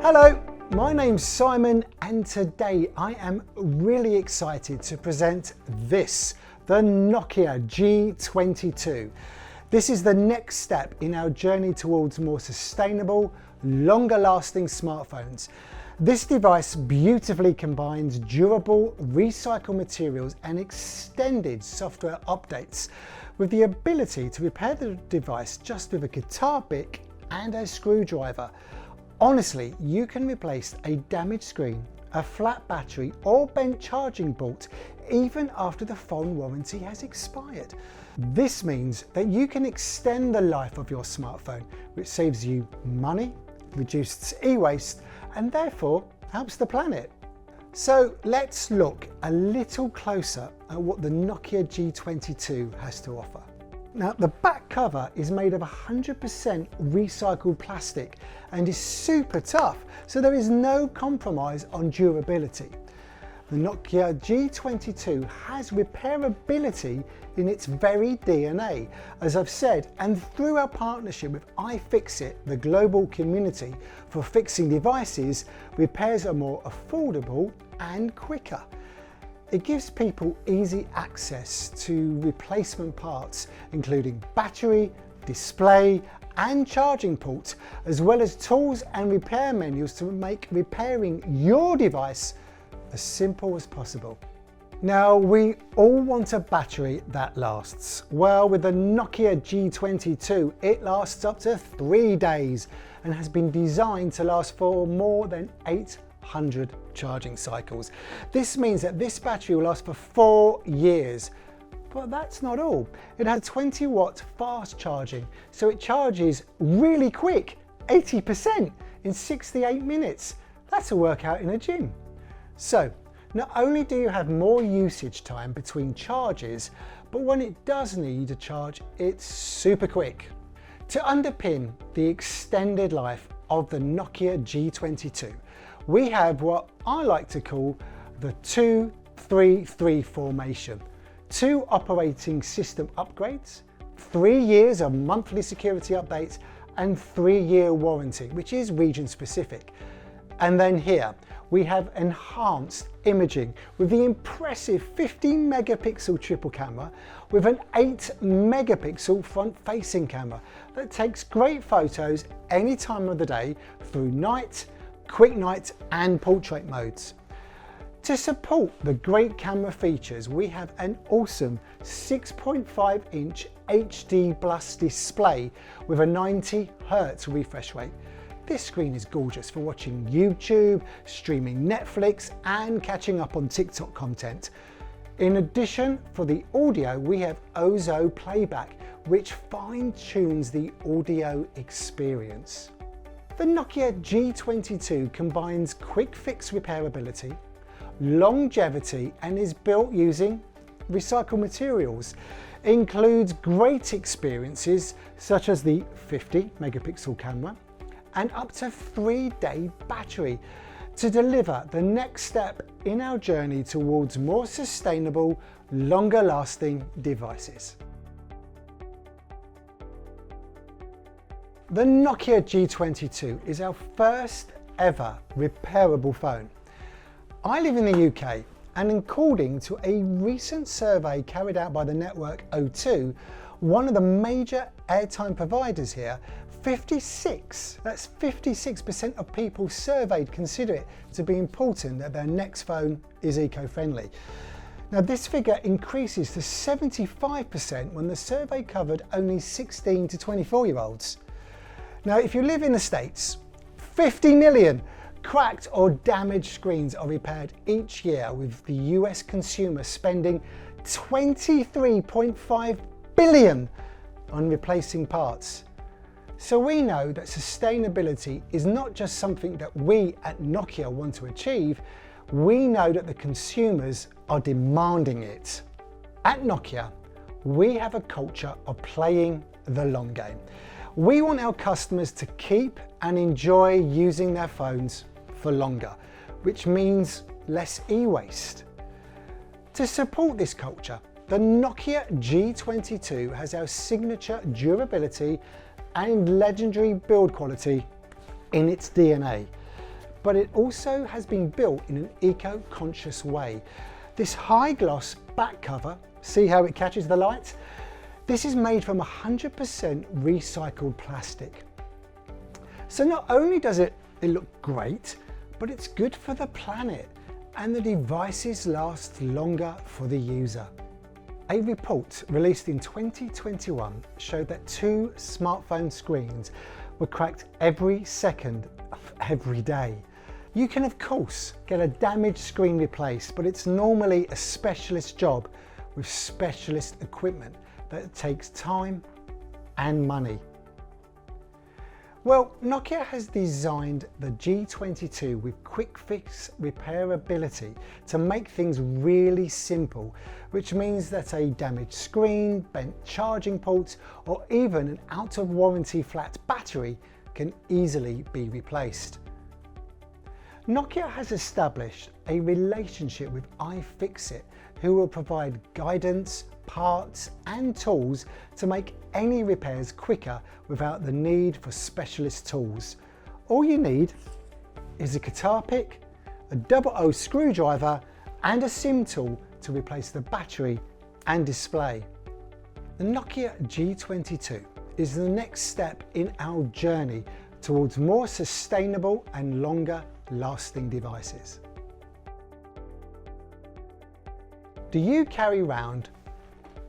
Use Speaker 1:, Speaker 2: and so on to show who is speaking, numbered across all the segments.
Speaker 1: Hello, my name's Simon and today I am really excited to present this, the Nokia G22. This is the next step in our journey towards more sustainable, longer lasting smartphones. This device beautifully combines durable, recycled materials and extended software updates with the ability to repair the device just with a guitar pick and a screwdriver. Honestly, you can replace a damaged screen, a flat battery or bent charging port even after the phone warranty has expired. This means that you can extend the life of your smartphone, which saves you money, reduces e-waste and therefore helps the planet. So let's look a little closer at what the Nokia G22 has to offer. Now, the back cover is made of 100% recycled plastic and is super tough, so there is no compromise on durability. The Nokia G22 has repairability in its very DNA, as I've said, and through our partnership with iFixit, the global community for fixing devices, repairs are more affordable and quicker. It gives people easy access to replacement parts, including battery, display, and charging ports, as well as tools and repair menus to make repairing your device as simple as possible. Now, we all want a battery that lasts. Well, with the Nokia G22, it lasts up to 3 days and has been designed to last for more than 800 charging cycles. This means that this battery will last for 4 years. But that's not all. It has 20-watt fast charging, so it charges really quick, 80% in 68 minutes. That's a workout in a gym. So, not only do you have more usage time between charges, but when it does need a charge, it's super quick. To underpin the extended life of the Nokia G22, we have what I like to call the 2-3-3 formation. 2 operating system upgrades, 3 years of monthly security updates, and 3-year warranty, which is region specific. And then here, we have enhanced imaging with the impressive 50 megapixel triple camera with an 8 megapixel front facing camera that takes great photos any time of the day through night, quick night and portrait modes. To support the great camera features, we have an awesome 6.5-inch HD Plus display with a 90 Hz refresh rate. This screen is gorgeous for watching YouTube, streaming Netflix and catching up on TikTok content. In addition, for the audio, we have Ozo playback, which fine-tunes the audio experience. The Nokia G22 combines QuickFix repairability, longevity and is built using recycled materials. It includes great experiences such as the 50 megapixel camera and up to 3-day battery to deliver the next step in our journey towards more sustainable, longer lasting devices. The Nokia G22 is our first ever repairable phone. I live in the UK and according to a recent survey carried out by the network O2, one of the major airtime providers here, 56% of people surveyed consider it to be important that their next phone is eco-friendly. Now this figure increases to 75% when the survey covered only 16 to 24-year-olds. Now if you live in the States, 50 million cracked or damaged screens are repaired each year, with the US consumer spending $23.5 billion on replacing parts. So we know that sustainability is not just something that we at Nokia want to achieve, we know that the consumers are demanding it. At Nokia, we have a culture of playing the long game. We want our customers to keep and enjoy using their phones for longer, which means less e-waste. To support this culture, the Nokia G22 has our signature durability and legendary build quality in its DNA. but it also has been built in an eco-conscious way. This high gloss back cover, see how it catches the light? This is made from 100% recycled plastic. So not only does it look great, but it's good for the planet, and the devices last longer for the user. A report released in 2021 showed that 2 smartphone screens were cracked every second of every day. You can of course get a damaged screen replaced, but it's normally a specialist job with specialist equipment that takes time and money. Well, Nokia has designed the G22 with QuickFix repairability to make things really simple, which means that a damaged screen, bent charging ports, or even an out of warranty flat battery can easily be replaced. Nokia has established a relationship with iFixit, who will provide guidance, parts and tools to make any repairs quicker without the need for specialist tools. All you need is a guitar pick, a 00 screwdriver and a SIM tool to replace the battery and display. The Nokia G22 is the next step in our journey towards more sustainable and longer lasting devices. Do you carry around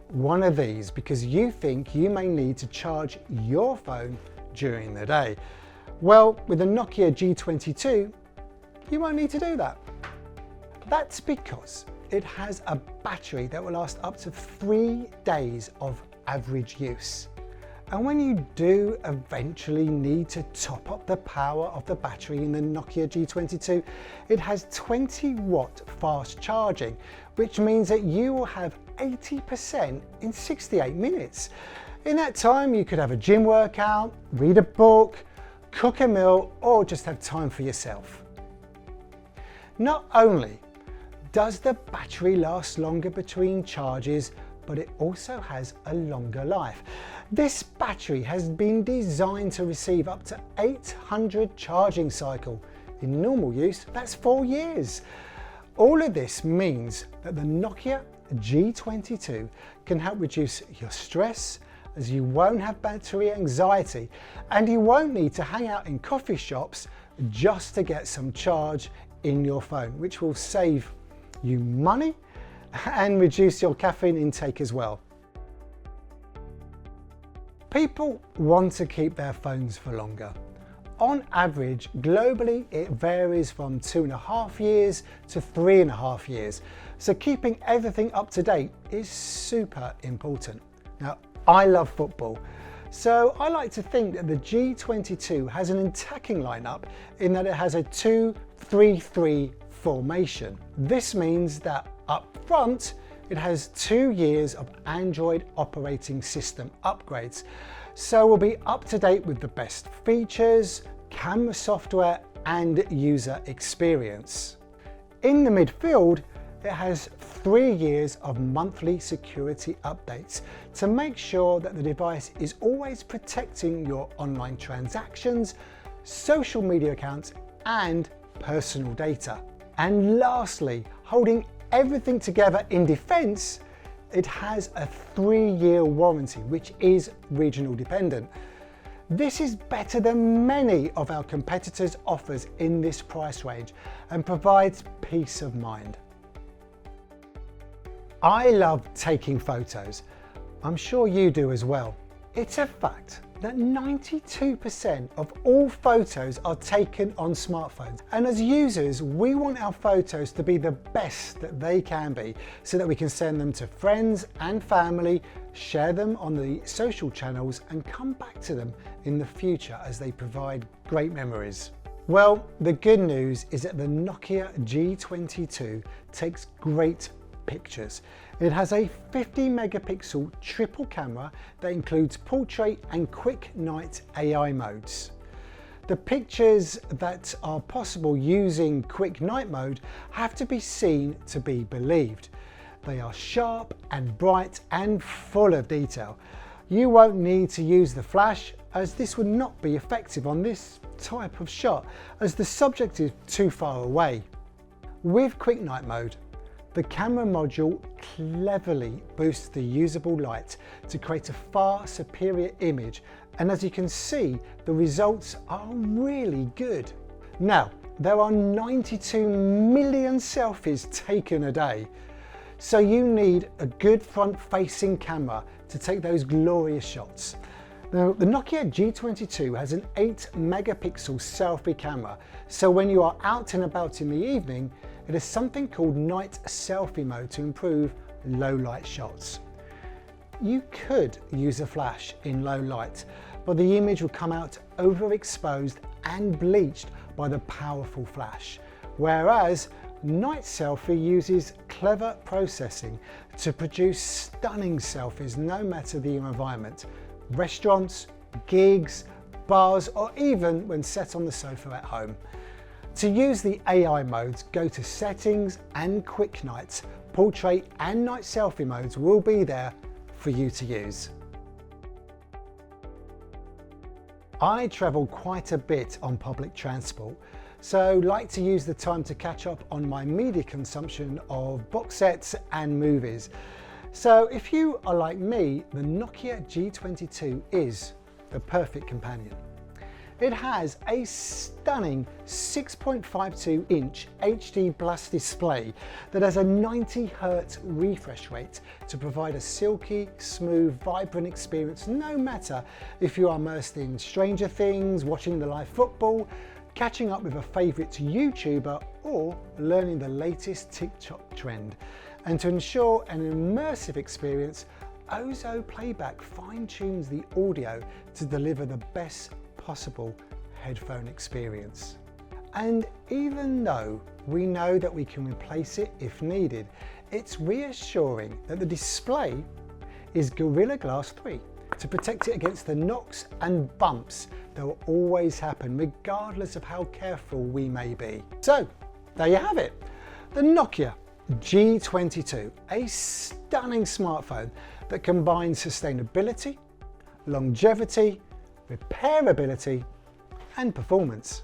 Speaker 1: one of these because you think you may need to charge your phone during the day? Well, with the Nokia G22, you won't need to do that. That's because it has a battery that will last up to 3 days of average use. And when you do eventually need to top up the power of the battery in the Nokia G22, it has 20-watt fast charging, which means that you will have 80% in 68 minutes. In that time, you could have a gym workout, read a book, cook a meal, or just have time for yourself. Not only does the battery last longer between charges, but it also has a longer life. This battery has been designed to receive up to 800 charging cycles. In normal use, that's 4 years. All of this means that the Nokia G22 can help reduce your stress, as you won't have battery anxiety and you won't need to hang out in coffee shops just to get some charge in your phone, which will save you money and reduce your caffeine intake as well. People want to keep their phones for longer. On average, globally, it varies from 2.5 years to 3.5 years. So keeping everything up to date is super important. Now, I love football, so I like to think that the G22 has an attacking lineup in that it has a 2-3-3 formation. This means that up front, it has 2 years of Android operating system upgrades, so we'll be up to date with the best features, camera software and user experience. In the midfield, it has 3 years of monthly security updates to make sure that the device is always protecting your online transactions, social media accounts and personal data. And lastly, holding everything together in defense, it has a 3-year warranty, which is regional dependent. This is better than many of our competitors' offers in this price range and provides peace of mind. I love taking photos. I'm sure you do as well. It's a fact that 92% of all photos are taken on smartphones. And as users, we want our photos to be the best that they can be so that we can send them to friends and family, share them on the social channels and come back to them in the future as they provide great memories. Well, the good news is that the Nokia G22 takes great pictures. It has a 50 megapixel triple camera that includes portrait and quick night AI modes. The pictures that are possible using quick night mode have to be seen to be believed. They are sharp and bright and full of detail. You won't need to use the flash, as this would not be effective on this type of shot as the subject is too far away. With Quick Night mode, the camera module cleverly boosts the usable light to create a far superior image, and as you can see, the results are really good. Now, there are 92 million selfies taken a day, so you need a good front-facing camera to take those glorious shots. Now, the Nokia G22 has an 8 megapixel selfie camera, so when you are out and about in the evening, it has something called night selfie mode to improve low light shots. You could use a flash in low light, but the image will come out overexposed and bleached by the powerful flash, whereas night selfie uses clever processing to produce stunning selfies no matter the environment. Restaurants, gigs, bars, or even when set on the sofa at home. To use the AI modes, go to Settings and Quick Night. Portrait and night selfie modes will be there for you to use. I travel quite a bit on public transport, so like to use the time to catch up on my media consumption of box sets and movies. So if you are like me, the Nokia G22 is the perfect companion. It has a stunning 6.52 inch HD Plus display that has a 90 Hz refresh rate to provide a silky, smooth, vibrant experience no matter if you are immersed in Stranger Things, watching the live football, catching up with a favourite YouTuber, or learning the latest TikTok trend. And to ensure an immersive experience, Ozo Playback fine-tunes the audio to deliver the best possible headphone experience. And even though we know that we can replace it if needed, it's reassuring that the display is Gorilla Glass 3 to protect it against the knocks and bumps that will always happen regardless of how careful we may be. So there you have it, the Nokia G22, a stunning smartphone that combines sustainability, longevity, repairability and performance.